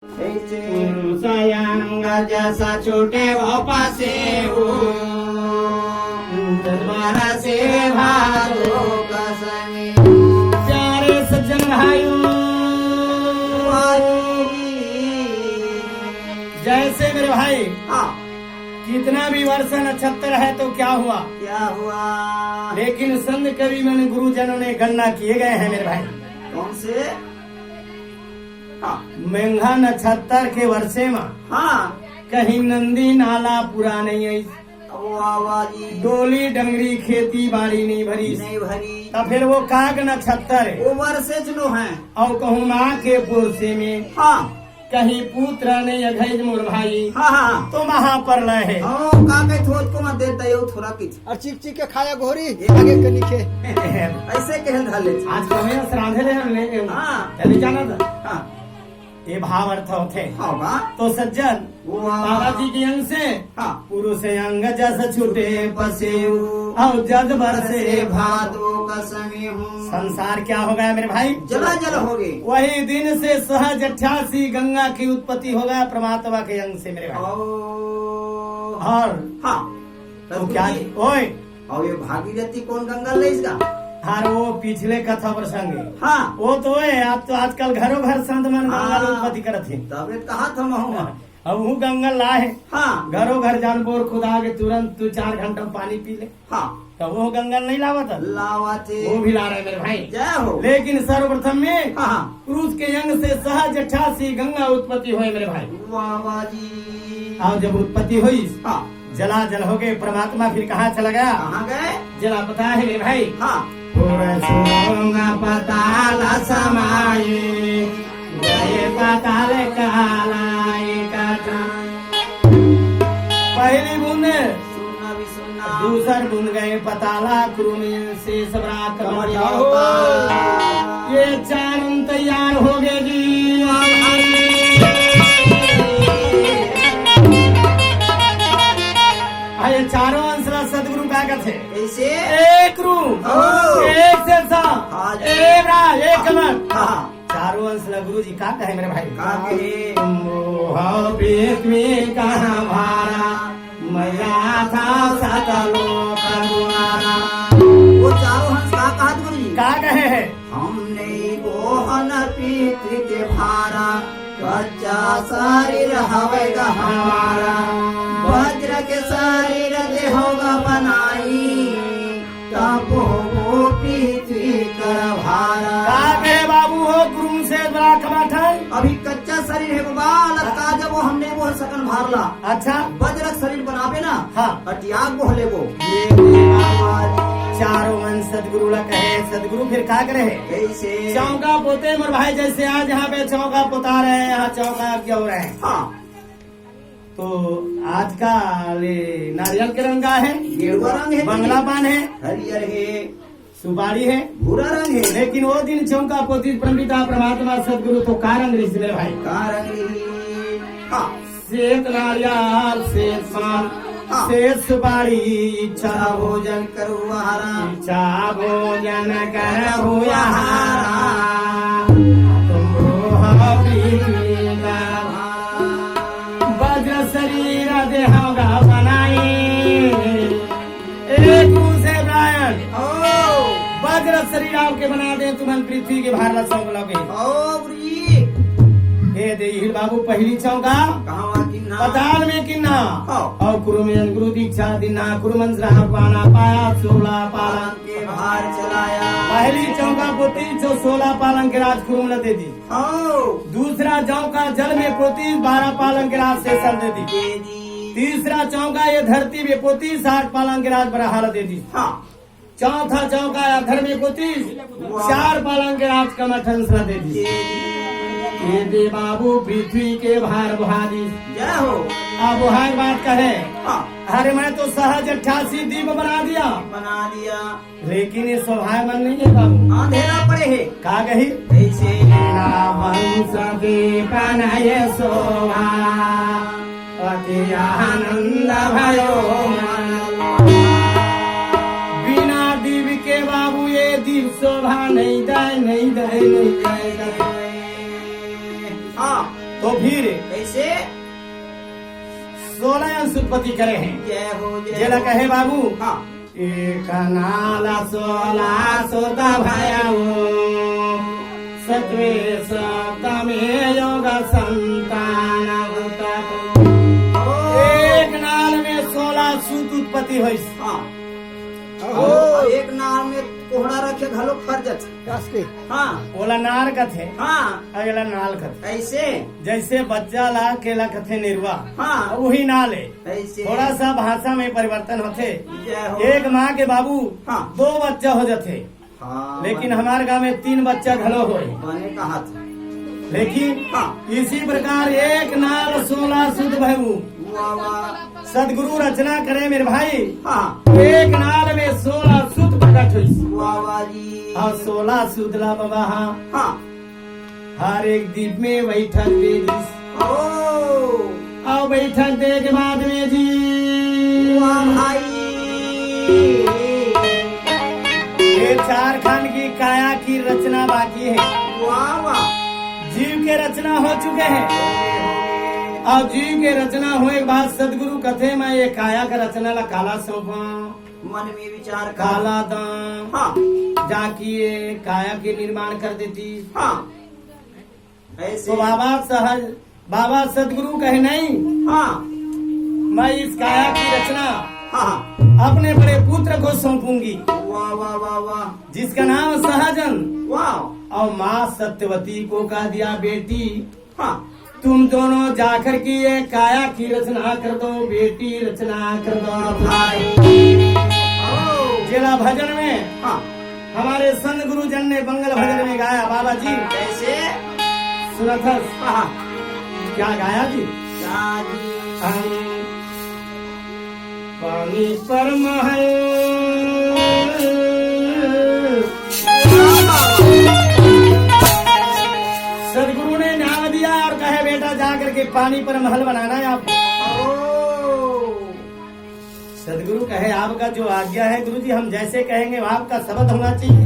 पुरुषयांग जैसा छूटे वो पासे हो दरबारा से भादो कसमे। प्यारे सज्जन भाइयों, जैसे मेरे भाई कितना भी वर्ष नक्षत्र है तो क्या हुआ, लेकिन संत कवि मन गुरुजनों ने गणना किए गए हैं मेरे भाई। कौन से? मेघा नक्षत्र के वर्षे में कहीं नंदी नाला पूरा नहीं आई, डोली डंगरी खेती बाड़ी नहीं भरी, तो फिर वो काग नक्षत्र है, वो वर्षे जो है। और कहूँ माँ के पुरसे में कहीं पुत्र नहीं अघैज मोर भाई, तो महाप्रलय है। को मत देता है थोड़ा किच और चिक चिक के खाया घोरी आगे के नीचे ऐसे कहल धाले। आज कहीं श्राद्धे ले हम ले चले जाना था, ये भाव अर्थ होते। तो सज्जन बाबा जी के अंग से पुरुष अंग जस छूटे पसे और जग बरसे भादो कसमे हूँ। संसार क्या हो गया मेरे भाई, जला जल हो गए। वही दिन से सहज 88 गंगा की उत्पत्ति हो गया परमात्मा के अंग से मेरे भाई। और तो क्या ओए, और ये भागीरथी कौन गंगा ले इसका? हाँ वो पिछले कथा प्रसंग है। वो तो है, आप तो आजकल घरों घर संत मन गंगा उत्पत्ति करते हैं। तब कहा था अब वो गंगा लाए घरों घर जान बोर खुदा के तुरंत तू 4 घंटा पानी पी ले, तो वो गंगा नहीं लावा था, वो भी ला रहे मेरे भाई। जय हो। लेकिन सर्वप्रथम में पुरुष के अंग से सहज 88 गंगा उत्पत्ति हुई मेरे भाई। बाबा जी। और जब उत्पत्ति हुई जला जल हो गए, परमात्मा फिर कहाँ चला गया? कहाँ गए? जला पता है मेरे भाई। पताल समाये गए पताल कालाए काटा। पहली बूंद दूसर बूंद गए पताला क्रूमी से सबरात ये 4 तैयार हो गए जी। ये चारों अंश सदगुरु क्या करते? एक रूप, एक शेषा, एक राज, एक कमल। चारों अंश गुरु जी का कहे मेरे भाई? पृथ्वी कहाँ भारा मैया था सतलोक द्वारा। वो चारों हंस का कहा गुरु जी? का कहे है? हमने गोहन पृथ्वी के भारा कच्चा शरीर हवेगा हमारा, वज्र के शरीर देहोगा बनाई तब हो पृथ्वी कर भारा। का बाबू हो गुरु से बड़ा कमाठा। अभी कच्चा शरीर है बाबा, लगता जब वो हमने वो सकन भारला। अच्छा वज्र शरीर बनावे ना, त्याग बोले वो। चारों मन सदगुरु ला कहे, सदगुरु फिर का करे? चौका पोते मोर भाई, जैसे आज यहाँ पे चौका पोता रहे हैं, यहाँ चौका क्यों रहे हैं? तो आज का नारियल के रंग का है, गेरुआ रंग है, बंगला पान है, हरियर है, सुपारी है, भूरा रंग है। लेकिन वो दिन चौका पोती परमपिता परमात्मा सदगुरु तो का रंग रही मेरे भाई? का रंग? श्वेत नारियल, श्वेत पान, शेष सुपारी, इच्छा भोजन करो आहारा, इच्छा भोजन करो आहारा, तुम वज्र शरीर देहोगा बनाई। एक से ब्रायन वज्र शरीर आपके बना दे, तुम्हें पृथ्वी के भार सौंप लोगे। दे बाबू पहली चौका पताल में किन्ना और कुरुमेन गुरु दीक्षा दिना कुरुमंस पाना पाया 16 पालन के भार चलाया। पहली चौका पोती जो 16 पालन के राज कुरुम दे दी। दूसरा चौका जल में पोती 12 पालन के राज से सर दे दी। तीसरा चौका ये धरती में पोती 60 पालन के राज बरहाल दे दी। चौथा चौका घर में पोती 4 पालन के राज कमठन दे दी। ये दे बाबू पृथ्वी के भार बुहारी। जय हो। अब बुहार बात कहे, अरे मैं तो सहज 88 दीप बना दिया, लेकिन ये स्वभाव मन नहीं है बाबू, अंधेरा पड़े है। का कही? ऐसे वंश दीपन ये शोभा अति आनंद भयो बिना दीप के बाबू ये दीप शोभा नहीं जाए, नहीं जाए, नहीं जाए। तो फिर कैसे 16 अंश उत्पत्ति करे हैं। जय हो जय जेला हो। कहे बाबू हाँ एक नाला 16 सोता भयाऊ सत्वे सप्तमे योग संतान एक नाल में 16 सूत उत्पत्ति हुई। हाँ हो और एक नाल में कोहड़ा रखे घलो फर्जत कास्ते हाँ ओला नार कथे हाँ अगला नाल कथे। ऐसे जैसे बच्चा ला केला कथे निर्वा हाँ वही नाल है। ऐसे थोड़ा सा भाषा में परिवर्तन होते। जय हो। एक माँ के बाबू हाँ 2 बच्चा हो जाते, हाँ लेकिन हमारे गांव में 3 बच्चा घलो होए। बने का हाथ लेकिन हाँ इसी प्रकार एक नाल 16 सूत भयू वाह वाह सदगुरु रचना करे मेरे भाई। हाँ एक नाल में 16 सूत प्रकट हुई वाह वाह जी और 16 सूत ला बाबा हाँ हाँ हर एक दीप में बैठक दे दी ओ और बैठक दे के बाद में जी वाह भाई ये 4 खंड की काया की रचना बाकी है। वाह वाह जीव के रचना हो चुके हैं और जीव के रचना होने के बाद सदगुरु कथे मैं ये काया का रचना ला काला सौंपा मन में विचार कर काला दाम हाँ जाकी ये काया के निर्माण कर देती। हाँ ऐसे तो बाबा सदगुरु कहे नहीं हाँ मैं इस काया की रचना हाँ अपने बड़े पुत्र को सौंपूंगी वाह वाह वाह वाह जिसका नाम सहजन वाह और माँ सत्यवती को कह दिया बेटी हाँ तुम दोनों जाकर के ये काया की रचना कर दो बेटी रचना कर दो भाई। ओ जिला भजन में हाँ हमारे संत गुरुजन ने मंगल भजन में गाया बाबा जी कैसे सुनथस हाँ क्या गाया जी क्या जी हम पानी पर महल सदगुरु ने नाम दिया और कहे बेटा जाकर के पानी पर महल बनाना है आपको। सदगुरु कहे आपका जो आज्ञा है गुरुजी हम जैसे कहेंगे आपका शब्द होना चाहिए,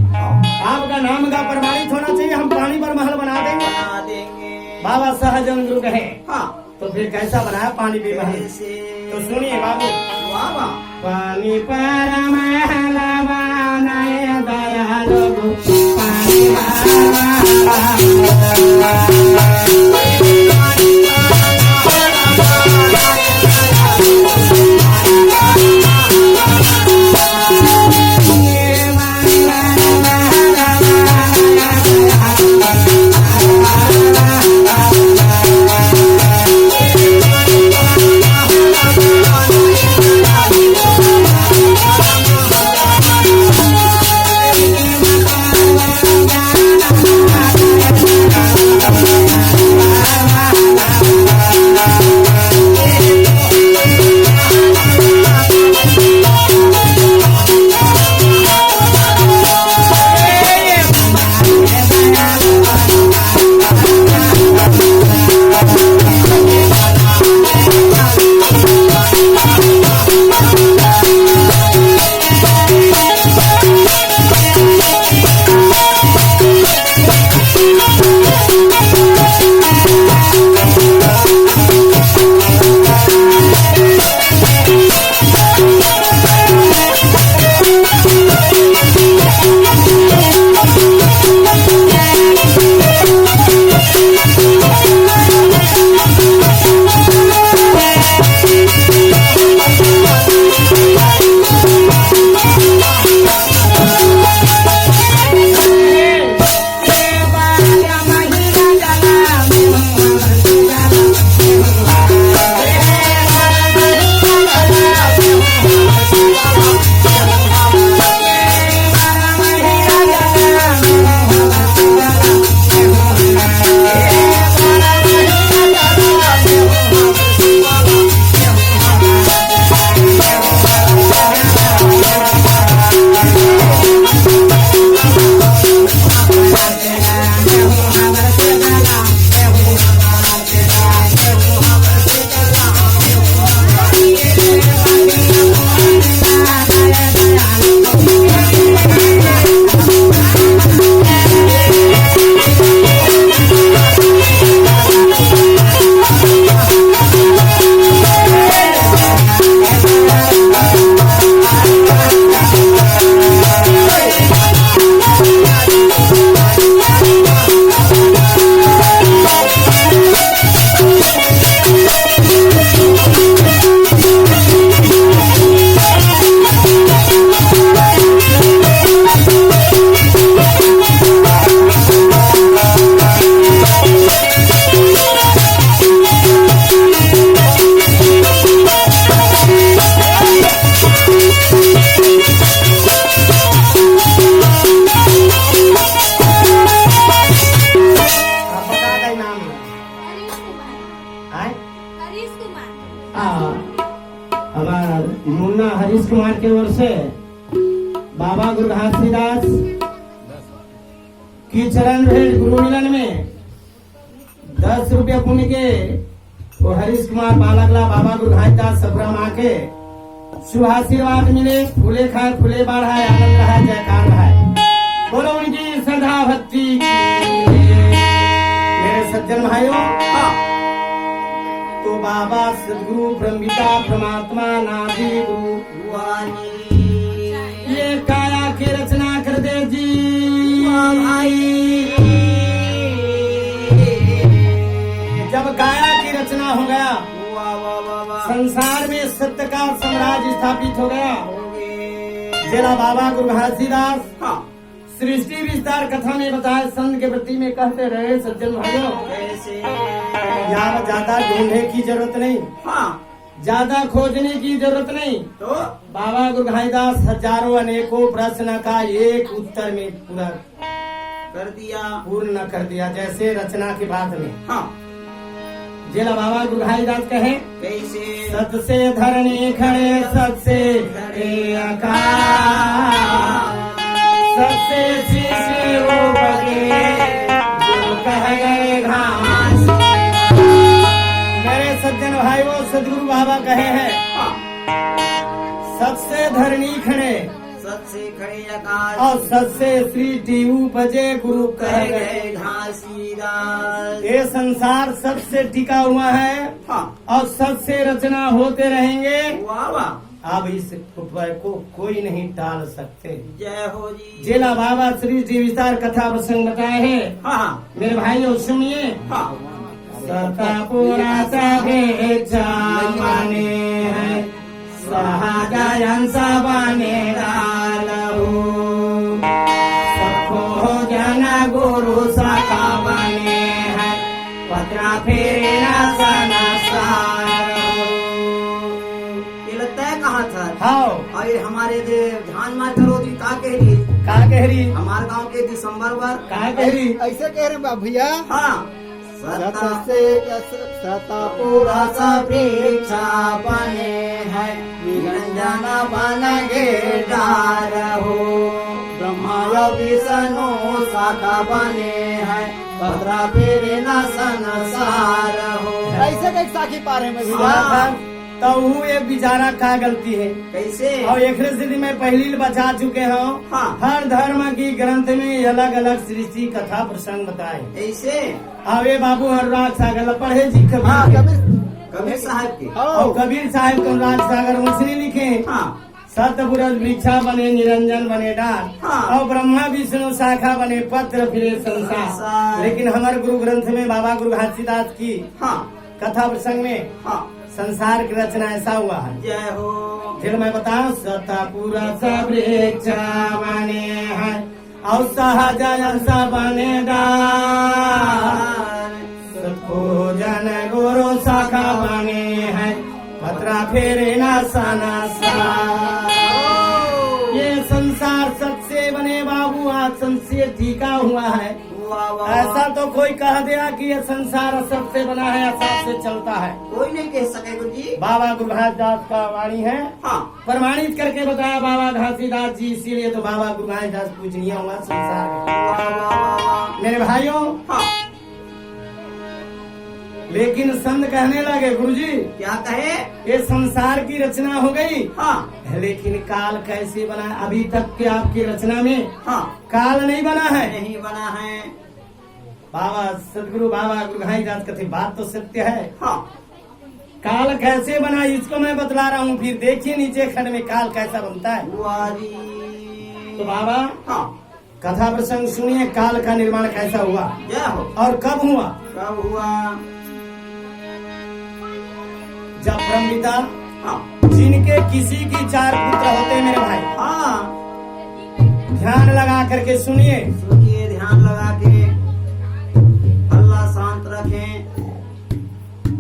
आपका नाम का प्रमाणित होना चाहिए, हम पानी पर महल बना देंगे। बना देंगे बाबा सहजन गुरु कहे हाँ तो फिर कैसा बनाया पानी पे महल। कैसे तो सुनिए बाबू वाह वाह पानी पर महल बनाए दयालु पानी आए हरीश कुमार। हमारा मुन्ना हरीश कुमार की ओर से बाबा गुरु घासीदास की चरण भेंट गुरु मिलन में 10 रुपया पुण्य के वो हरीश कुमार बालकला बाबा गुरु घासीदास सबरा माँ के शुभ आशीर्वाद मिले, फूले खाए फूले बढ़ाए, आनंद रहा, जयकार रहा। बोलो उनकी श्रद्धा भक्ति की। मेरे सज्जन भाइयों, तो बाबा सदगुरु ब्रह्मिता परमात्मा नादि गुरु ये काया की रचना कर दे जी भाई। जब काया की रचना हो गया, संसार में सत्य का साम्राज्य स्थापित हो गया। जिला बाबा गुरु घासीदास सृष्टि विस्तार कथा में बताए, संत के प्रति में कहते रहे, सज्जन भाइयों यहाँ ज्यादा ढूंढने की जरूरत नहीं, ज्यादा खोजने की जरूरत नहीं। तो बाबा गुरु घासीदास हजारों अनेकों प्रश्न का एक उत्तर में पूरा पूर्ण कर दिया, जैसे रचना के बाद में। जिला बाबा गुरु घासीदास कहे, कैसे सत से धरनी खड़े, सत से खड़े आकाश, सत से शीशे वो बगे, गुरु कह गए घास। मेरे सज्जन भाई वो सदगुरु बाबा कहे हैं, सत से धरनी खड़े, सत से खड़े आकाश, और सत से सृष्टि उपजे, गुरु कह गए घासीदास। ये संसार सत से टिका हुआ है और सत से रचना होते रहेंगे। अब इस उपय को कोई नहीं टाल सकते। जय हो जी। जिला बाबा सृष्टि विस्तार कथा प्रसंग बताए हैं। मेरे भाइयों सुनिए, सतापुरा सभेच्छा माने है, सहजायन सबने डालहु, सखो जन गुरु सखा बने है, पत्रा फेरे न हाँ। और हमारे ध्यान में करो दी का कह रही हमारे गांव के दिसंबर वर का कह रही ऐसे कह रहे हैं भैया। हाँ, सतापुरा सभेच्छा बने है, निरंजन बन गे डारहु, ब्रह्मा विष्णु शाखा बने है, पत्रा फेरे न संसार हो। ऐसे कैसे साखी पारे में भैया। तो वो एक बेचारा का गलती है कैसे, और एक स्थिति में पहली बचा चुके हो। हर धर्म की ग्रंथ में अलग अलग सृष्टि कथा प्रसंग बताए। ऐसे अवे बाबू अनुराग सागर पढ़े जी कबीर साहब के, और कबीर साहब को अनुराग सागर उसने लिखे, सतपुरुष वृक्षा बने, निरंजन बने डाल, और ब्रह्मा विष्णु शाखा बने, पत्र फिरे संसार। लेकिन हमारे गुरु ग्रंथ में बाबा गुरु घासीदास की कथा प्रसंग में संसार की रचना ऐसा हुआ है। जय हो। फिर मैं बताऊं, सतापुरा सभेच्छा बने हैं, और सहजायन बने डाल, सखो जन गुरु शाखा बने हैं, पत्रा फेरे न संसार। ये संसार सत से बने बाबू, आज संत से टीका हुआ है। ऐसा तो कोई कह दिया कि ये संसार असत से बना है, असत से चलता है, कोई नहीं कह सके गुरु जी। बाबा गुरु घासीदास का वाणी है, प्रमाणित करके बताया बाबा घासीदास जी। इसीलिए तो बाबा गुरु घासीदास पूजनीय हुआ संसार में। मेरे भाइयों, लेकिन संत कहने लगे, गुरुजी क्या कहे, ये संसार की रचना हो गई, लेकिन काल कैसे बना। अभी तक के आपकी रचना में काल नहीं बना है, नहीं बना है। बाबा सदगुरु बाबा गुरु घासीदास कहते बात तो सत्य है। काल कैसे बना इसको मैं बतला रहा हूँ, फिर देखिए नीचे खंड में काल कैसा बनता है। तो बाबा कथा प्रसंग सुनिए, काल का निर्माण कैसा हुआ और कब हुआ। कब हुआ, जब ब्रह्मपिता जिनके किसी की 4 पुत्र होते हैं मेरे भाई। ध्यान लगा करके सुनिए, सुनिए ध्यान लगा के, अल्लाह शांत रखें।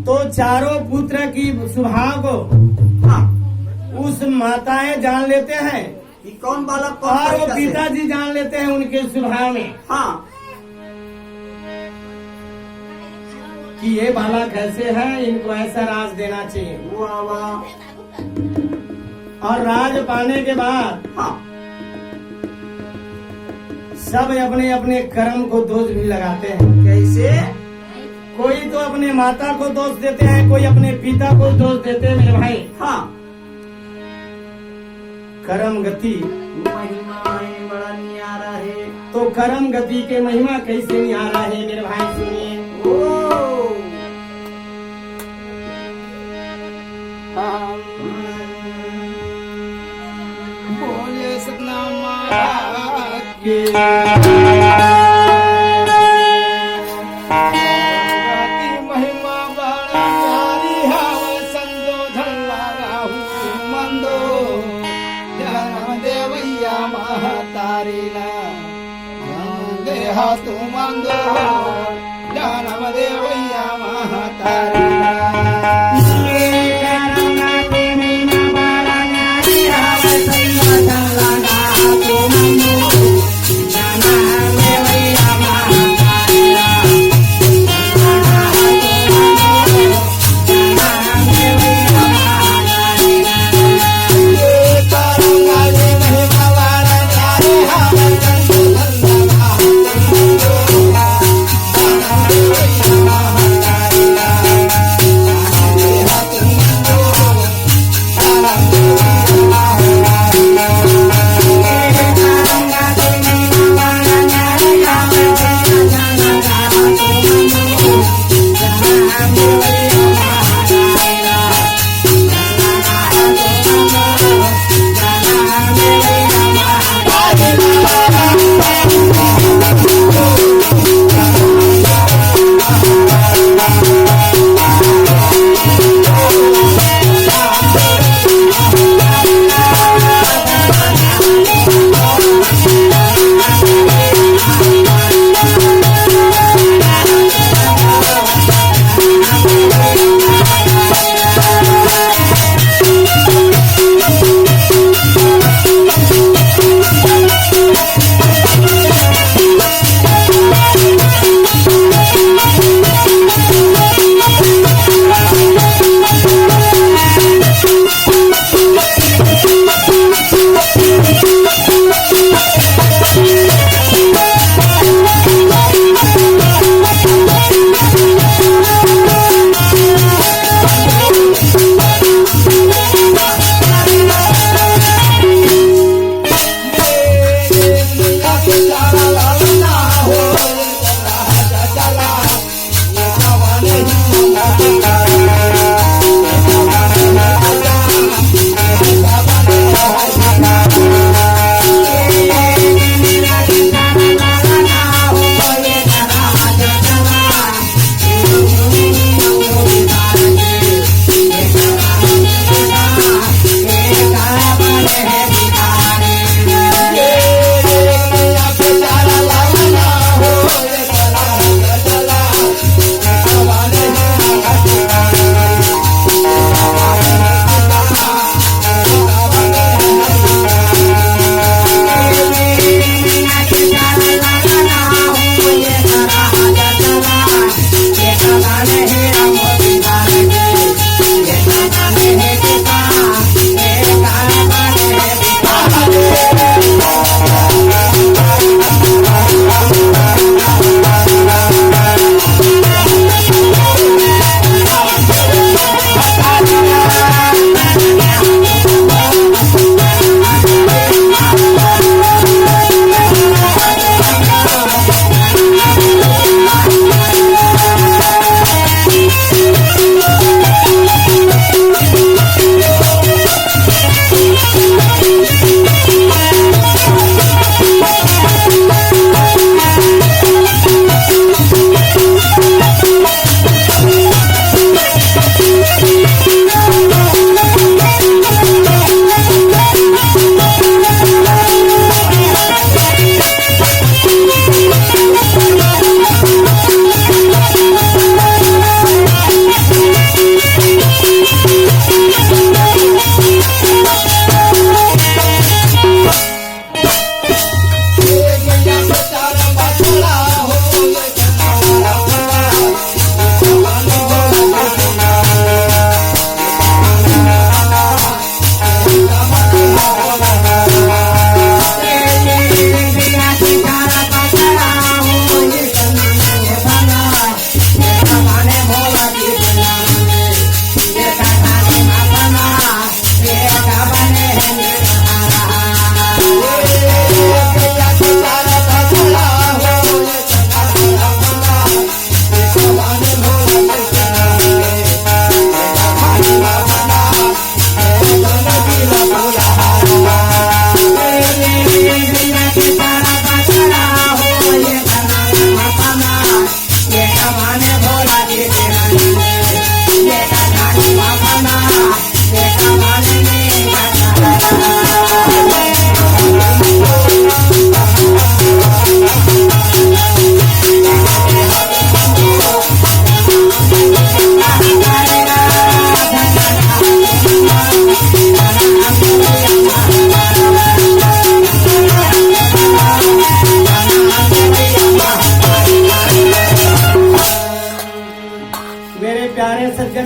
तो चारों पुत्र की स्वभाव को उस माताएं जान लेते हैं कि कौन बालक और वो पिताजी जान लेते हैं उनके स्वभाव में। कि ये बालक कैसे है, इनको ऐसा राज देना चाहिए। वाह वाह। और राज पाने के बाद हाँ सब अपने अपने कर्म को दोष भी लगाते हैं। कैसे? कोई तो अपने माता को दोष देते हैं, कोई अपने पिता को दोष देते हैं। मेरे भाई हाँ कर्म गति महिमा बड़ा न्यारा है। तो कर्म गति के महिमा कैसे निहारा है मेरे भाई, सुनिए। ओ बोले सतनाम महाराज की महिमा बड़ा प्यारी हाव संजोधन राहु मंदो जन्म देवैया महतारीला देह तू मंदो जन्म देवैया महतारीला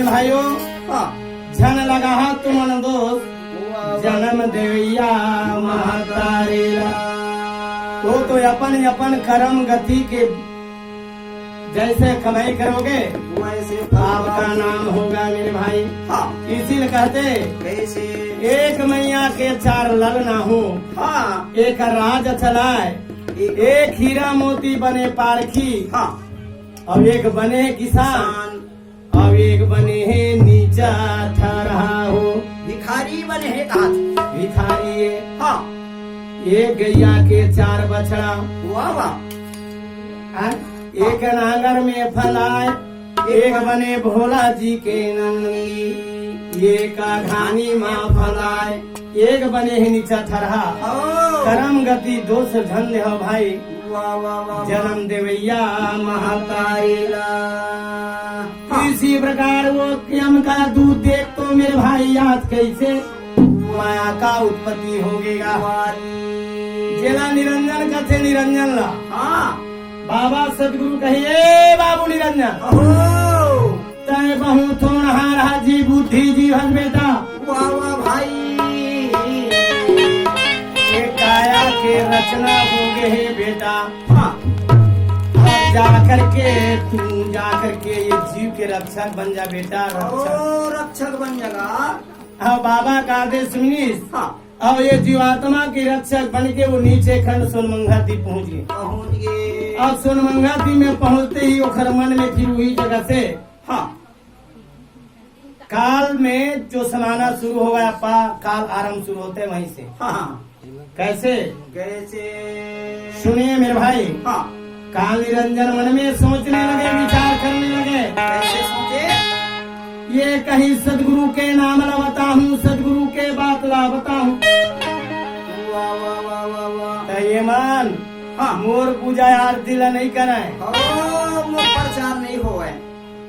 भाइयों हाँ झन लगा तुमन दोस्त जन्म देवैया महतारी ला। तो अपन अपन कर्म गति के जैसे कमाई करोगे वैसे आपका नाम होगा मेरे भाई। हाँ इसीलिए कहते कैसे एक मैया के चार लल ना हो, हाँ एक राज चलाए, एक हीरा मोती बने पारखी, हाँ और एक बने किसान, और एक बने है नीचा ठहरा हो भिखारी बने है कहा भिखारी। हाँ एक गैया के चार बछड़ा, वाह वाह हाँ? एक नांगर में फलाए, एक बने भोला जी के नंदी, एक घानी माँ फलाए, एक बने है नीचा ठरहा। ओ करम गति दोष धन्य हो भाई, वाह वाह वाह जन्म देवैया महतारी ला। हाँ। इसी प्रकार वो यम का दूध देख तो मेरे भाई याद कैसे माया का उत्पत्ति होगेगा। जिला निरंजन कथे निरंजन ला, हाँ बाबा सदगुरु कहिए बाबू निरंजन ओहो तय बहु थोड़ हारा जी बुद्धि जीवन बेटा। वाह वाह भाई ये काया के रचना हो गए बेटा। हाँ अब जाकर के तू जाकर के ये जीव के रक्षक बन जा बेटा, रक्षक। ओ रक्षक बन जाएगा। अब बाबा का आदेश सुनिस। हाँ अब ये जीवात्मा के रक्षक बन के वो नीचे खंड सोनमंगा दी पहुँच गए। पहुँच गए। अब सोनमंगा दी में पहुँचते ही ओखर मन में फिर वही जगह से हाँ काल में जो समाना शुरू हो गया, काल आरंभ शुरू होते वहीं से। हाँ कैसे कैसे सुनिए मेरे भाई। हाँ काल निरंजन मन में सोचने लगे, विचार करने लगे। कैसे सोचे ये कहीं सदगुरु के नाम ला बताऊं, सदगुरु के बात ला बताऊं। वाह वाह वाह वाह वाह तो ये मान हाँ मोर पूजा आरती ला नहीं करे, ओ मोर प्रचार नहीं हो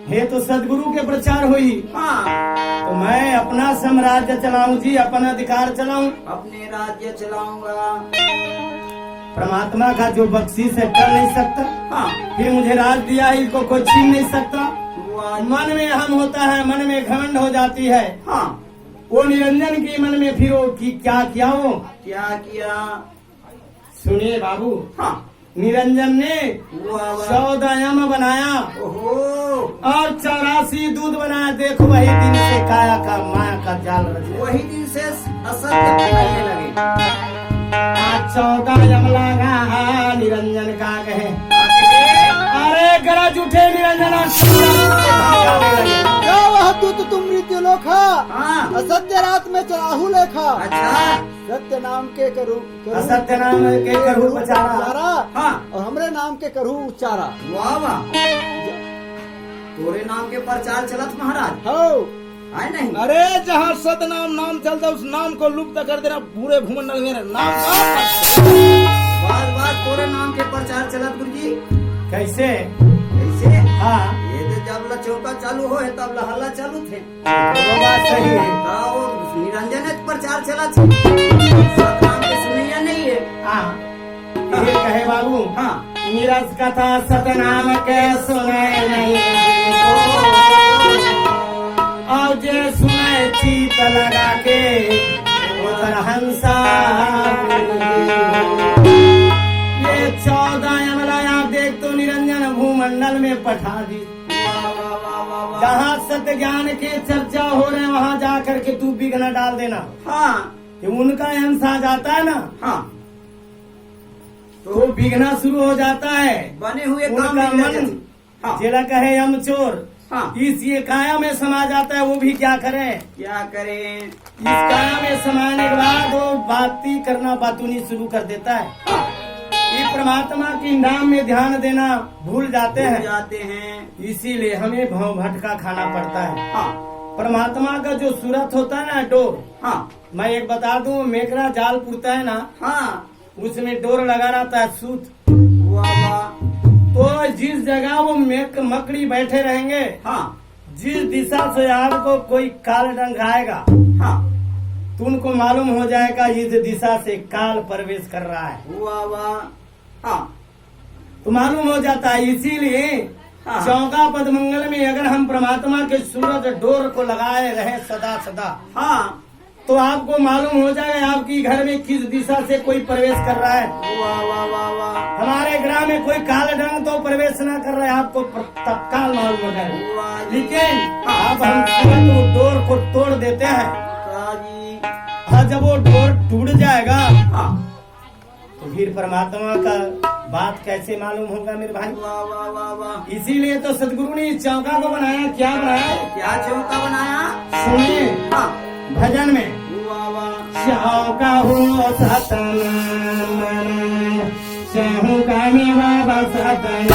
हे तो सदगुरु के प्रचार हुई। हाँ तो मैं अपना साम्राज्य चलाऊं जी, अपना अधिकार चलाऊं। अपने राज्य चलाऊंगा। परमात्मा का जो बख्शीश है कर नहीं सकता, हाँ फिर मुझे राज दिया है इसको कोई छीन नहीं सकता। वाह मन में हम होता है, मन में घमंड हो जाती है। हाँ वो निरंजन की मन में फिर वो की क्या किया वो क्या किया। सुनिए बाबू। हाँ निरंजन ने वाह वाह 14 यम बनाया ओहो और 84 दूध बनाया। देखो वही दिन से काया का माया का जाल रचा। वही दिन से असत्य फैलने लगे। आज 14 यम लगा निरंजन का कहे, अरे गरज उठे निरंजन। क्या वह दूत तुम मृत्यु लोखा, हाँ असत्य रात में चराहू लेखा, अच्छा सत्य नाम के करू असत्य नाम के करू पचारा, उचारा, हाँ और हमरे नाम के करू उच्चारा। वाह वाह तोरे नाम के प्रचार चलत महाराज हो है नहीं। अरे जहाँ सत नाम चलता उस नाम को लुप्त कर देना पूरे भूमंडल में नाम बार बार तोरे नाम के प्रचार चलत गुरु जी। कैसे? कैसे हाँ ये तो जब ला चौका चालू हो तब ला हल्ला चालू थे। वो बात सही है। वो निरंजन के प्रचार चला सत नाम के सुनिया नहीं है। हाँ ये कहे बाबू, हाँ नीरज कथा सतनाम के सुने नहीं, और जे सुने चीत लगा के उधर हंसा। ये 14 यमला देख तो निरंजन भूमंडल में पठा दी। जहाँ सत्य ज्ञान के चर्चा हो रहे हैं वहाँ जाकर के तू विघ्न डाल देना। हाँ कि उनका अंश आ जाता है ना, हाँ तो विघ्न शुरू हो जाता है। बने हुए काम उनका नहीं मन रहते। हाँ जिला कहे यम चोर, हाँ इस ये काया में समा जाता है। वो भी क्या करे, क्या करें। इस काया में समाने के बाद वो बाती करना बातूनी शुरू कर देता है। हाँ ये परमात्मा के नाम में ध्यान देना भूल जाते भूल हैं। जाते हैं। इसीलिए हमें भाव भटका खाना पड़ता है। हाँ परमात्मा का जो सूरत होता है ना डोर, हाँ मैं एक बता दूं, मेकरा जाल पुरता है ना, हाँ उसमें डोर लगा रहता है सूत। वाह वाह तो जिस जगह वो मकड़ी बैठे रहेंगे, हाँ जिस दिशा से आपको कोई काल डंग आएगा हाँ तो उनको मालूम हो जाएगा इस दिशा से काल प्रवेश कर रहा है। वाह वाह हाँ तो मालूम हो जाता है। इसीलिए हाँ। चौका पद मंगल में अगर हम परमात्मा के सूरज डोर को लगाए रहे सदा सदा, हाँ तो आपको मालूम हो जाएगा आपकी घर में किस दिशा से कोई प्रवेश कर रहा है। वाह वाह वाह वाह हमारे ग्राम में कोई काल ढंग तो प्रवेश न कर रहा है, आपको तत्काल मालूम हो जाएगा। वाह जी। लेकिन अब हम तुरंत वो डोर को तोड़ देते हैं, वाह जी। और जब वो डोर टूट जाएगा हाँ तो फिर परमात्मा का बात कैसे मालूम होगा मेरे भाई। वाह वाह वाह वाह। इसीलिए तो सदगुरु ने इस चौका को बनाया। क्या बनाया? क्या चौका बनाया? सुनिए हाँ भजन में, वाह वाह। चौका हो सतन चौका में बाबा सतन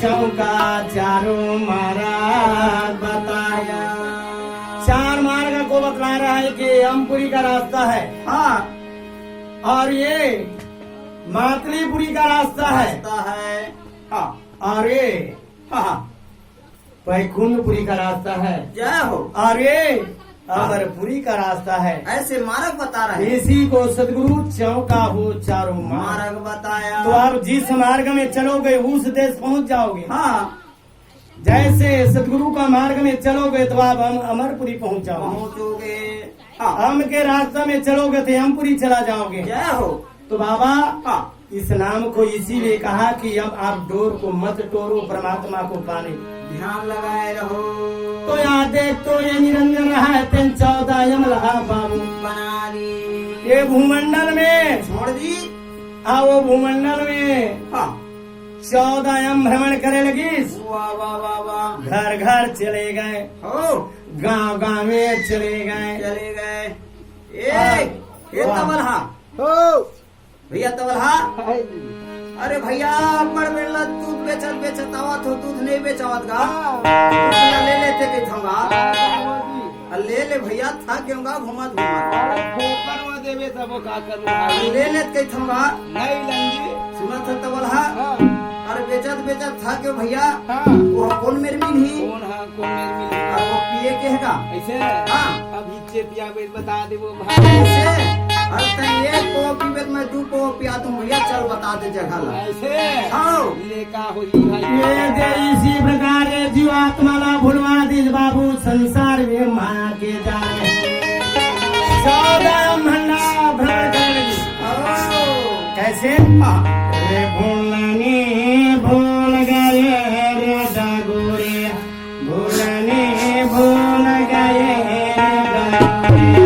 चौका चारों मार्ग बताया। चार मार्ग को बतला रहा है कि अमपुरी का रास्ता है, हाँ और ये मातलीपुरी का रास्ता है, हाँ और ये हाँ वैकुंठपुरी का रास्ता है, जय हो। और ये अमरपुरी का रास्ता है। ऐसे मार्ग बता रहे हैं। इसी को सदगुरु चौका हो चारों मार्ग मार्ग बताया। तो आप जिस मार्ग में चलोगे उस देश पहुंच जाओगे। हाँ जैसे सदगुरु का मार्ग में चलोगे तो आप अमरपुरी पहुंच जाओगे। पहुँचोगे। हाँ हम के रास्ता में चलोगे तो अमपुरी चला जाओगे। जय हो। तो बाबा हाँ इस नाम को इसीलिए कहा कि अब आप डोर को मत तोड़ो, परमात्मा को पाने ध्यान लगाए रहो। तो यहाँ देख तो ये निरंजन रहा है 14 यमला बाबू बना दी ये भूमंडल में छोड़ दी। वो भूमंडल में हाँ 14 यम भ्रमण करे लगी। वाह वाह वाह वाह। घर घर चले गए, हो गांव गांव में चले गए। चले गए। ये वाह। तबलहा हो भैया तबलहा। अरे भैया बड़ बेला दूध बेचत आवत हो, दूध नहीं बेचावत गा। दूध ले लेते के थंगा ले भैया था क्योंगा घुमत खोपर में देवे तब का करू ले लेत के थंगा नहीं लंजी सुनत हो तबलहा। हाँ। और बेचत बेचत था क्यों भैया हाँ वो कौन मेरे मिली कौन हाँ कौन मेरे मिली और वो पिए के हैगा ऐसे हाँ अभी चेपिया बेच बता दे वो भाई ऐसे और तय एक को पीबे मैं दू को पिया दूं भैया चल बता दे जगह ला ऐसे हाँ लेका होई भाई ये दे इसी प्रकार ये जीवात्मा ला भुलवा दिल बाबू संसार में माया के जाए 14 महीना भ्रमण कर लगी कैसे रे भूलने भूल गए रे डगोरे भूलने भूल गए रे डगोरे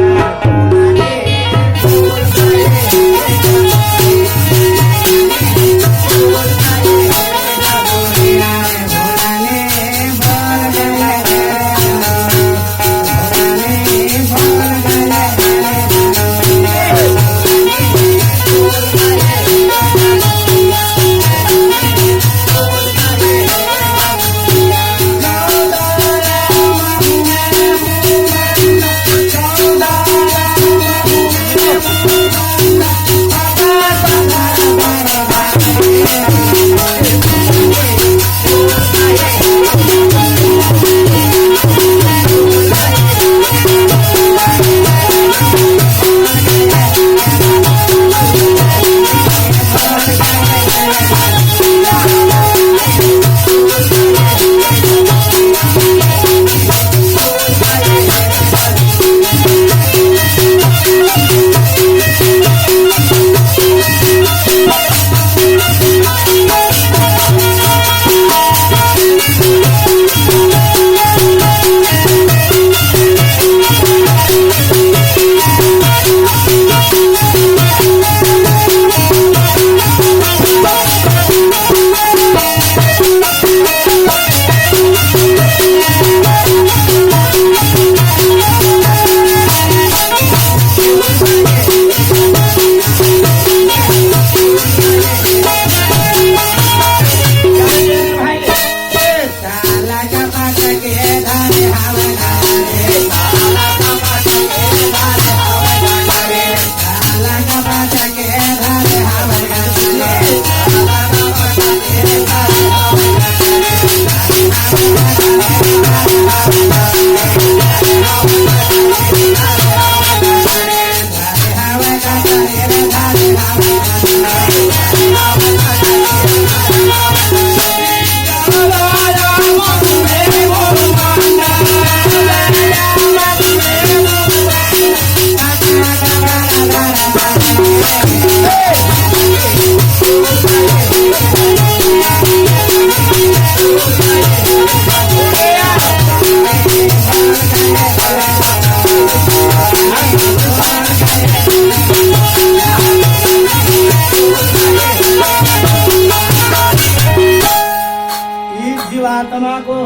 जीवात्मा को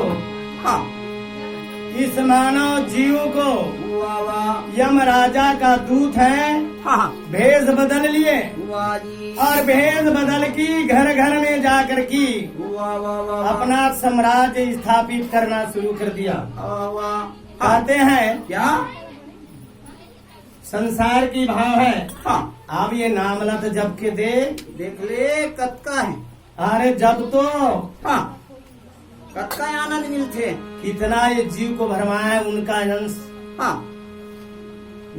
हाँ इस मानव जीव को वाह वाह यम राजा का दूत है हाँ भेष बदल लिए वाह जी और भेष बदल की घर घर में जाकर की वाह वाह वाह अपना साम्राज्य स्थापित करना शुरू कर दिया। वाह वाह कहते हैं क्या संसार की भाव है हाँ अब ये नामलत जब के दे देख ले कतका है अरे जब तो हाँ कतका आनंद मिलते कितना ये जीव को भरमाया है उनका अंश। हाँ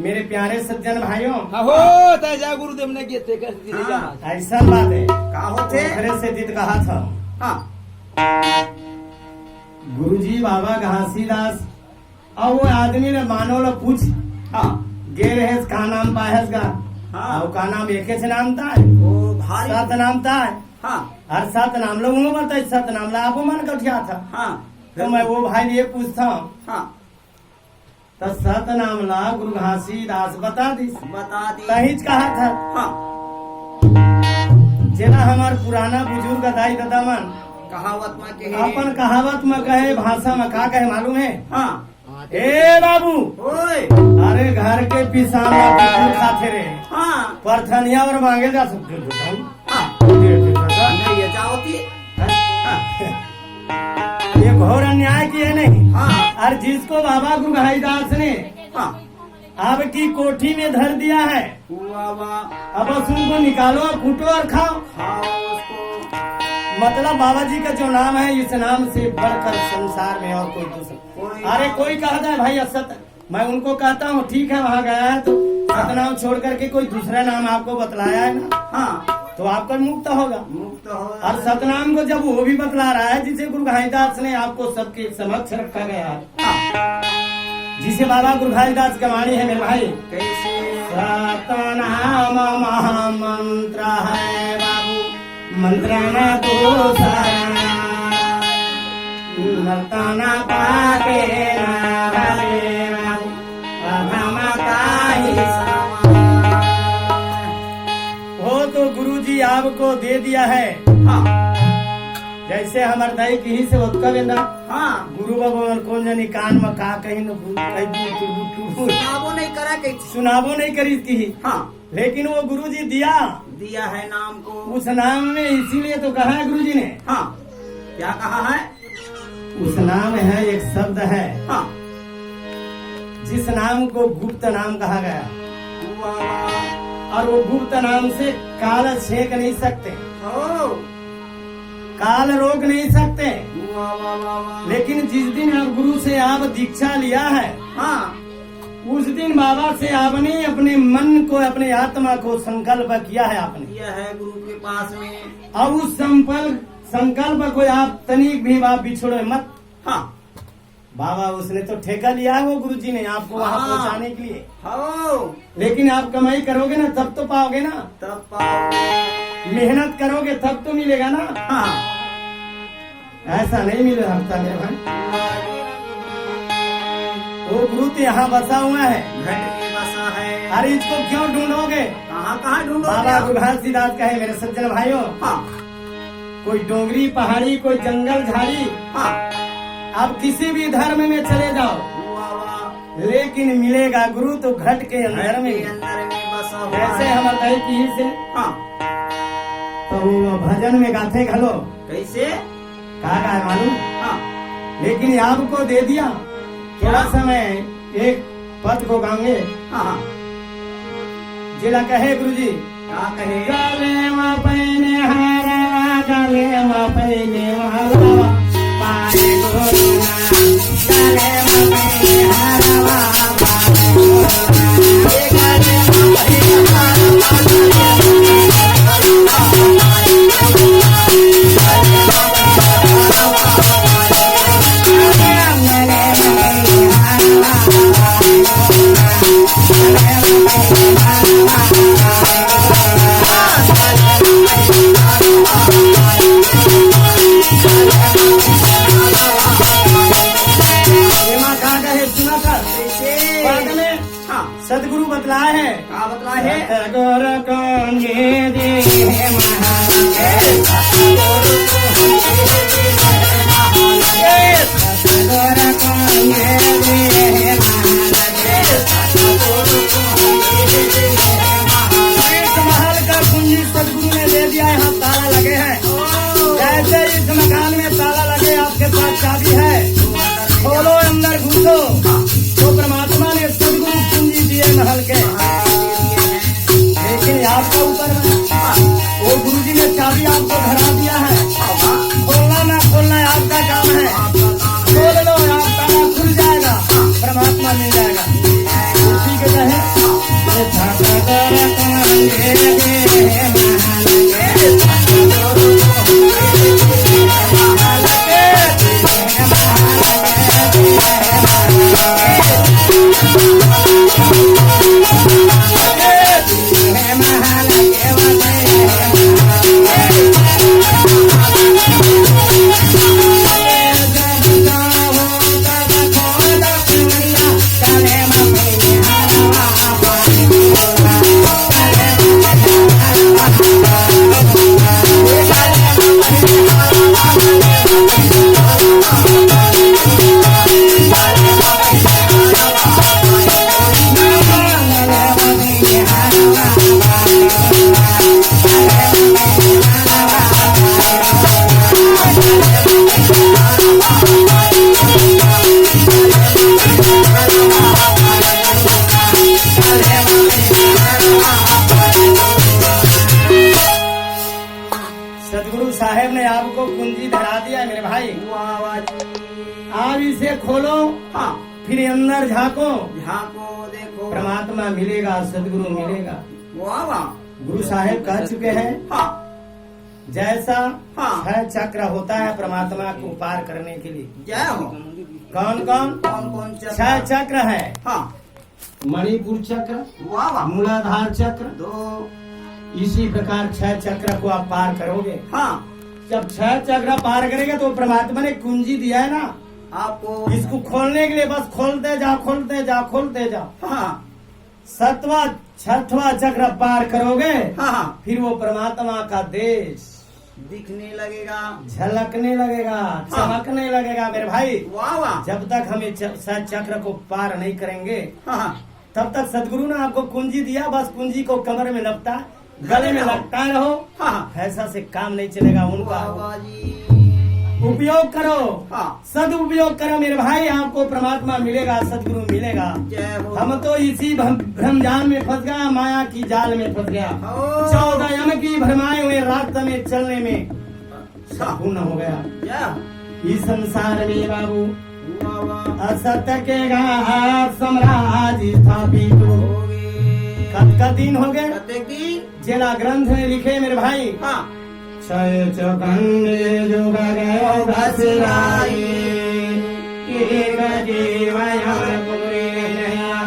मेरे प्यारे सज्जन भाइयों हाँ हो ताजा गुरुदेव ने किए थे कैसे दिले हाँ। जमा ऐसा बात है का होते घरे से जीत कहा था हाँ गुरुजी बाबा घासीदास और वो आदमी ने मानो लो पूछ हाँ गे रहे का नाम पाहस का हाँ। और का नाम एक से नाम था है वो भारी सात नाम था है हाँ हर सात नाम लोगों को बताए सात नाम ला आपको मन कर था हाँ तो मैं वो भाई ये पूछता हूँ हाँ तो सत नाम ला गुरु घासीदास बता दी बता दी तहीज कहा था हाँ जेना हमार पुराना बुजुर्ग दाई दादामन कहावत में के अपन कहावत में कहे भाषा में का कहे मालूम है हाँ ए बाबू ओए अरे घर के पिसाना पिछू खाते रहे हाँ परथनिया और मांगे जा सकते हाँ नहीं ये जाओती ये घोर अन्याय की है नहीं हाँ और जिसको बाबा गुरु घासीदास ने हाँ अब की कोठी में धर दिया है वाह वाह अब बस उनको निकालो कूटो और खाओ खाओ उसको मतलब बाबा जी का जो नाम है इस नाम से बढ़कर संसार में और कोई दूसरा। अरे कोई कहता है भाई असत, मैं उनको कहता हूँ ठीक है वहाँ गया है तो सतनाम छोड़ करके कोई दूसरा नाम आपको बतलाया है ना, हाँ तो आपका मुक्त होगा। मुक्त होगा। और सतनाम को जब वो भी बतला रहा है जिसे गुरु घाईदास ने आपको सबके समक्ष रखा गया है, हाँ, जिसे बाबा गुरु घाईदास का वाणी है मेरे भाई, कैसे? सतनाम महामंत्र है बाबू, मंत्र न तो नर्तना पाके न भले बाबू, अधम काहि समान। हो तो गुरु जी आपको दे दिया है। हाँ जैसे हमारे दाई की ही से उत्तर लेना, हाँ, गुरु बाबा कौन जानी कान में का कहीं न सुनाबो नहीं करा कैसे? सुनाबो नहीं करी थी, हाँ, लेकिन वो गुरु जी दिया है नाम को। उस नाम में, इसीलिए तो कहा है गुरु जी ने। हाँ, क्या कहा है? उस नाम है, एक शब्द है, हाँ, जिस नाम को गुप्त नाम कहा गया, वाह, और वो गुप्त नाम से काल छेक नहीं सकते, ओ, काल रोक नहीं सकते। वाह, वाह, वाह, वाह। लेकिन जिस दिन आप गुरु से आप दीक्षा लिया है, हाँ, उस दिन बाबा से आपने अपने मन को, अपने आत्मा को संकल्प किया है आपने, यह है गुरु के पास में। और उस संकल्प को आप तनिक भी आप बिछोड़े मत। हाँ, बाबा उसने तो ठेका लिया है वो गुरु जी ने आपको वहाँ हाँ। पहुँचाने के लिए, हो, लेकिन आप कमाई करोगे ना तब तो पाओगे ना, तब पाओगे। मेहनत करोगे तब तो मिलेगा ना। हाँ, ऐसा नहीं मिले हफ्ता मेरे भाई। वो गुरु तो यहाँ बसा हुआ है, घट में बसा है। अरे इसको क्यों ढूंढोगे? कहाँ कहाँ ढूंढोगे बाबा आप? गुरु घासीदास कहे मेरे सज्जन भाइयों, हाँ, कोई डोंगरी पहाड़ी, कोई जंगल झाड़ी, हाँ, आप किसी भी धर्म में चले जाओ, वाह, वाह। लेकिन मिलेगा गुरु तो घट के घर अंदर के में। अंदर में बसा हुआ जैसे है। हम बताए कि से हाँ, तो वो भजन में गाते घलो कैसे? कहा है मालूम, हाँ, लेकिन आपको दे दिया थोड़ा समय, एक पद को गाएंगे। हाँ, हाँ, जिला कहे गुरु जी, क्या कहे? गले में पहने हारवा, गले में पहने हारवा, पाए गोरुना, गले में पहने हारवा, पाए गोरुना, ये गले में पहने हारवा, सदगुरु बतलाए है, क्या बतला है? सतगुरु को दे महल का कुंजी सदगुरु ने दे दिया, यहाँ ताला लगे हैं। जैसे इस मकान में ताला लगे, आपके पास चाबी है, खोलो अंदर घुसो, तो परमात्मा ने सदगुरु कुंजी दिए महल के, लेकिन आपका ऊपर वो गुरु जी ने चाबी आपको धरा दिया है, खोलना ना खोलना आपका काम है, खोल लो, आप ताला खुल जाएगा, परमात्मा मिल जाएगा। उसी के कहे आपको कुंजी धरा दिया है मेरे भाई। वाह वाह जी। आप इसे खोलो, हाँ फिर अंदर झांको, झांको देखो। परमात्मा मिलेगा, सदगुरु मिलेगा। वाह वाह। गुरु साहेब कह चुके हैं, हाँ जैसा हाँ। 6 चक्र होता है परमात्मा को पार करने के लिए। जय हो। कौन कौन? कौन कौन 6 चक्र है। हाँ मणिपुर चक्र, वाह वाह। मूलाधार चक्र। 2 इसी प्रकार 6 चक्र को आप पार करोगे। हाँ जब 6 चक्र पार करेंगे तो परमात्मा ने कुंजी दिया है ना, आपको इसको खोलने के लिए बस खोलते जाओ, खोलते जाओ, खोलते जाओ। हाँ 7वां 6वां चक्र पार करोगे, हाँ फिर वो परमात्मा का देश दिखने लगेगा। झलकने लगेगा, चमकने लगेगा मेरे भाई। वाह वाह। जब तक हम इस चक्र को पार नहीं करेंगे हाँ तब तक सदगुरु ने आपको कुंजी दिया, बस कुंजी को कमर में लपटा, गले में लटकाए रहो। हाँ ऐसा से काम नहीं चलेगा। उनका वाह वाह जी। उपयोग करो, हाँ सदुपयोग करो मेरे भाई, आपको परमात्मा मिलेगा, सदगुरु मिलेगा। जय हो। हम तो इसी भ्रमजाल में फंस गया, माया की जाल में फंस गया। हो। 14 यम की भरमाए हुए रास्ते में चलने में संपूर्ण हो गया। जय हो। इस संसार में बाबू वाह वाह। असत्य के साम्राज्य स्थापित हो। कत दिन हो गए, प्रत्येक दिन। जेला ग्रंथ में लिखे मेरे भाई। हाँ 6 चौकन्ने जुग गयो घसराई, एक जीवयम पूरे नया।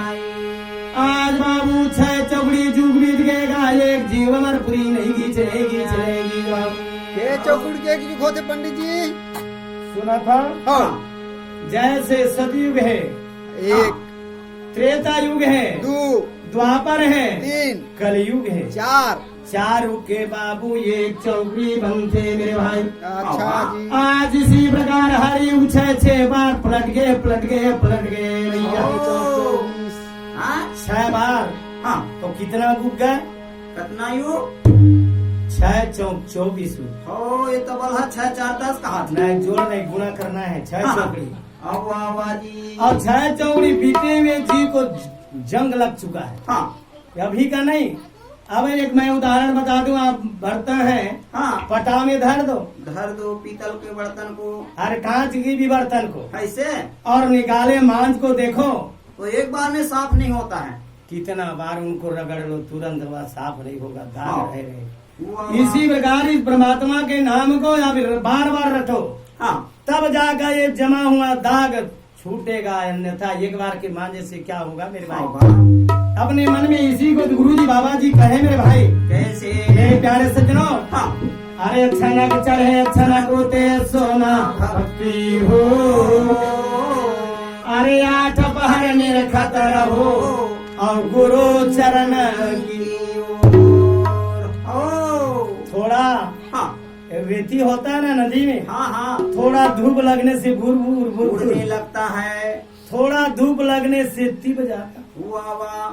आज बाबू 6 चौकड़ी जुग बीत गएगा, एक जीवन पूरी नहीं चलेगी चलेगी बाबू। के चौकुड़ के की खोते पंडित जी? सुना था? हाँ जैसे सतयुग है, 1 त्रेता युग है, 2 द्वापर है, 3 कलयुग है। 4। 4 युग के बाबू एक चौकड़ी बनते मेरे भाई। अच्छा जी। आज इसी प्रकार हर युग 6 बार पलट गए पलट गए पलट गए भैया। हाँ 6 बार। हाँ तो कितना गुप गए? कितना यू? 6 चौक 24 युग। हो ये तो बोला 6 4 10 कहा था। नहीं जोड़ नहीं, गुना करना है। 6 हाँ। चौकड़ी अब वाह वाह जी। और 6 चौकड़ी बीते हुए जी को जंग लग चुका है। हाँ अभी का नहीं। अब एक मैं उदाहरण बता दूं, आप बर्तन है, हाँ पटा में धर दो, धर दो पीतल के बर्तन को हर कांच की भी बर्तन को, ऐसे, और निकाले मांझ को देखो तो एक बार में साफ नहीं होता है। कितना बार उनको रगड़ लो, तुरंत वह साफ नहीं होगा, दाग हाँ। रहे। वाह, इसी प्रकार इस परमात्मा के नाम को या फिर बार बार रटो, हाँ तब जाकर ये जमा हुआ दाग छूटेगा। अन्यथा एक बार के मांझे से क्या होगा मेरे भाई? होगा। अपने मन में इसी को गुरु जी बाबा जी कहे मेरे भाई। कैसे? मेरे प्यारे सज्जनों, हाँ अरे छनक चढ़े छनक उते सोना भक्ति हो, अरे 8 पहर निरखत रहो और गुरु चरण की ओर। थोड़ा हाँ रेती होता है ना नदी में, हाँ हाँ थोड़ा धूप लगने से बुर बुर बुर उड़ने लगता है। थोड़ा धूप लगने से तिब जाता, वाह वाह।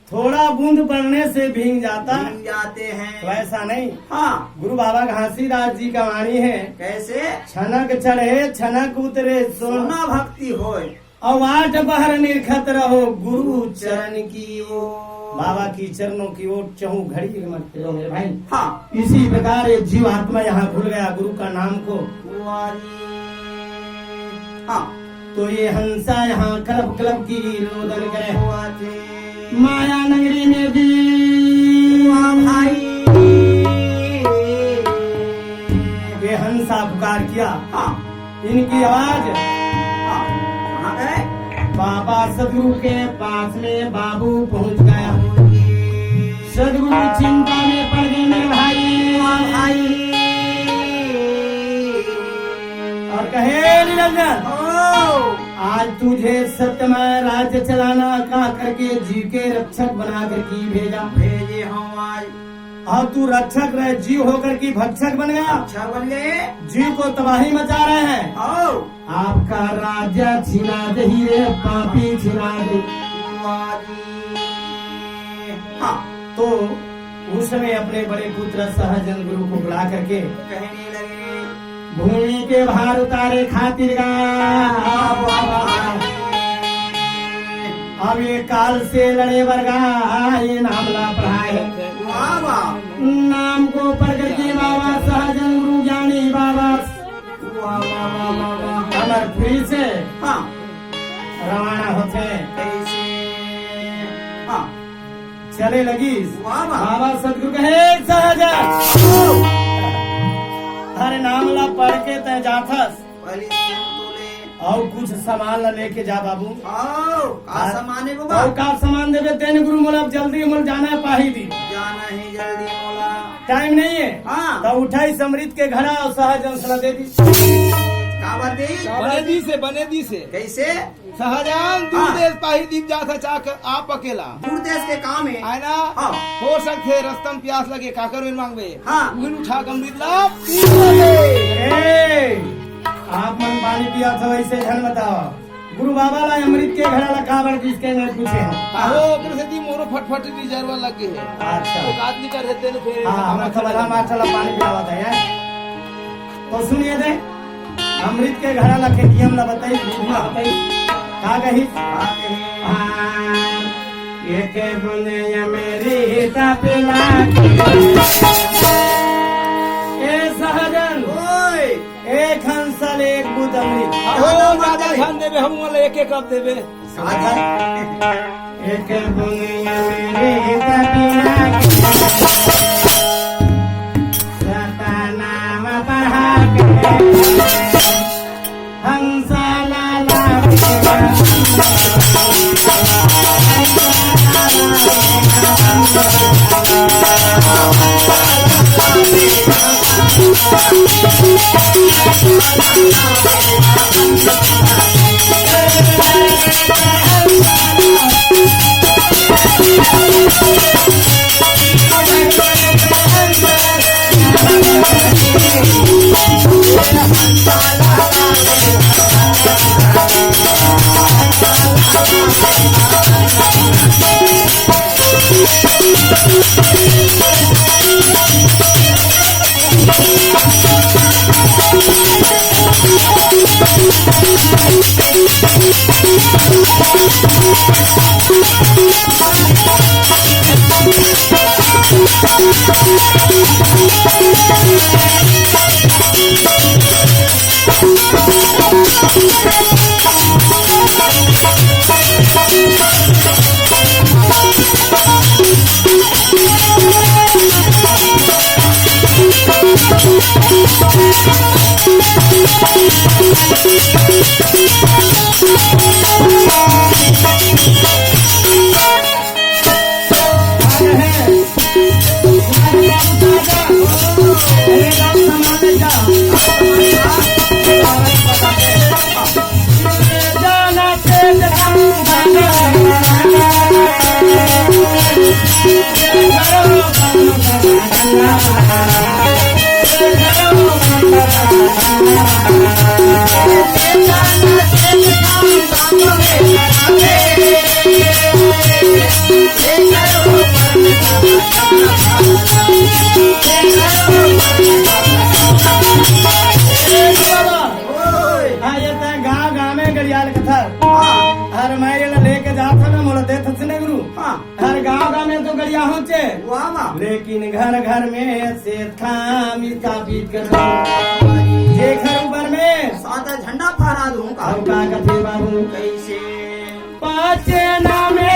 थोड़ा बूंद पड़ने से भीग जाता। भीग जाते हैं। तो ऐसा नहीं, हाँ गुरु बाबा घासीदास जी का वाणी है, कैसे? छनक चढ़े छनक उतरे सोना सोना भक्ति होए और 8 पहर निरखत रहो गुरु चरण की ओर। बाबा की चरणों की ओर चहु घड़ी मत फिरो मेरे भाई। हाँ इसी प्रकार एक जीव आत्मा यहाँ भूल गया गुरु का नाम को, वाह जी। हाँ तो ये हंसा यहाँ क्लब क्लब की रोदन करे। वाह जी। माया नगरी में भी वाह भाई। ये हंसा पुकार किया, हाँ इनकी आवाज हाँ कहाँ गए? बाबा सदगुरु के पास में बाबू पहुँच गया। सदगुरु चिंता में पड़ गए मेरे भाई। और कहे निरंजन, आज तुझे सत्यमय राज्य चलाना का करके जी के रक्षक बना कर की भेजा। भेजे हम आज। और तू रक्षक रहे, जीव होकर की भक्षक बन गया। अच्छा बन गए। जीव को तबाही मचा रहे हैं। आओ आपका राज्य छिना दही रे पापी छिना दे। वाह जी। हाँ तो उस समय अपने बड़े पुत्र सहजन गुरु को बुला करके कहने लगे, भूमि के भार उतारे खातिर गा। अब ये काल से लड़े वर्गा ये नाम ला पढ़ाए। वाह वाह। नाम को पढ़ करके बाबा सहजन गुरु ज्ञानी बाबा वाह वाह वाह वाह वाह। हमार फ्री से हाँ रवाना होते कैसे हाँ चले लगी वाह वाह बाबा सदगुरु कहे सहजा हरे नाम ला पढ़ के तय जाथस पहली सुन तो ले और कुछ सामान ला लेके जा बाबू आओ का सामान है बाबा और का सामान देवे तेन गुरु मोला जल्दी मोल जाना है पाही दी जाना है जल्दी मोला टाइम नहीं है हाँ तो उठाई समृद्ध के घड़ा और सहज अंशला दे दी का बात दे बने दी से कैसे शाहजहां दूर हाँ। देश पाही दीप जाता चाक आप अकेला दूर देश के काम है है ना हाँ। हो सकते रस्तम प्यास लगे काकर में मांगवे हाँ। उन उठा अमृत ला पी ले। ए, आप मन पानी पिया था वैसे धन बताओ गुरु बाबा ला अमृत के घड़ा ला काबर जिसके ने पूछे हैं हो ओकरे से दी मोरो फटफट रिजर्व लगे है अच्छा तो आदमी कर देते ने फिर हाँ हमें तो लगा मास्टर ला पानी पिलावा था यार तो सुनिए दे अमृत के घड़ा ला के नियम ला बताई विधि ला बताई का कही एक बुनिया मेरी तपिला ए सहजन ओए एक हंसल एक बुद अमृत हो ज्यादा ध्यान देवे हम वाला एक एक अब देवे एक बुनिया मेरी तपिला सतनाम पढ़ा के हंसला लेकिन घर घर में से खामी स्थापित कर जे घर ऊपर में सादा झंडा फहरा दूं का और का कथे बाबू कैसे पाँच नामे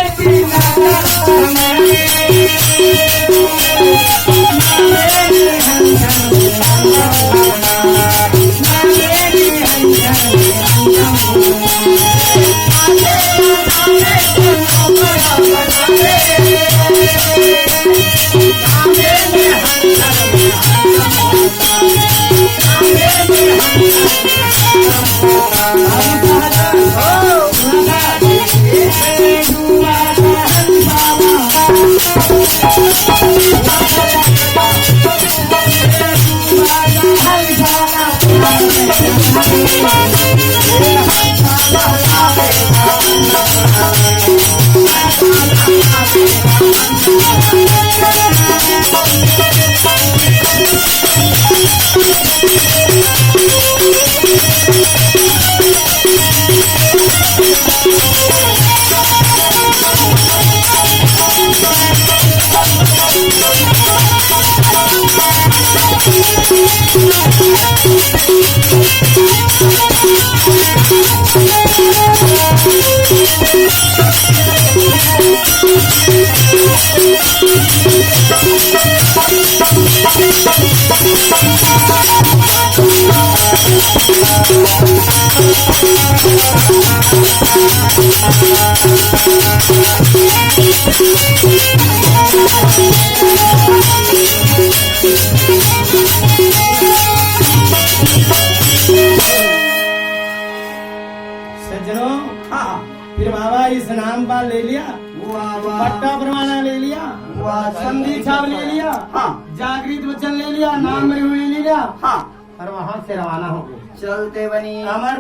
Thank you. सज्जनों, हाँ फिर बाबा इस नाम का ले लिया, वाह वाह पट्टा प्रमाण ले लिया, वाह संधि छाप ले लिया, हाँ जागृत वचन ले लिया, नाम में हुई ले लिया हाँ और वहाँ से रवाना हो गए। चलते बनी अमर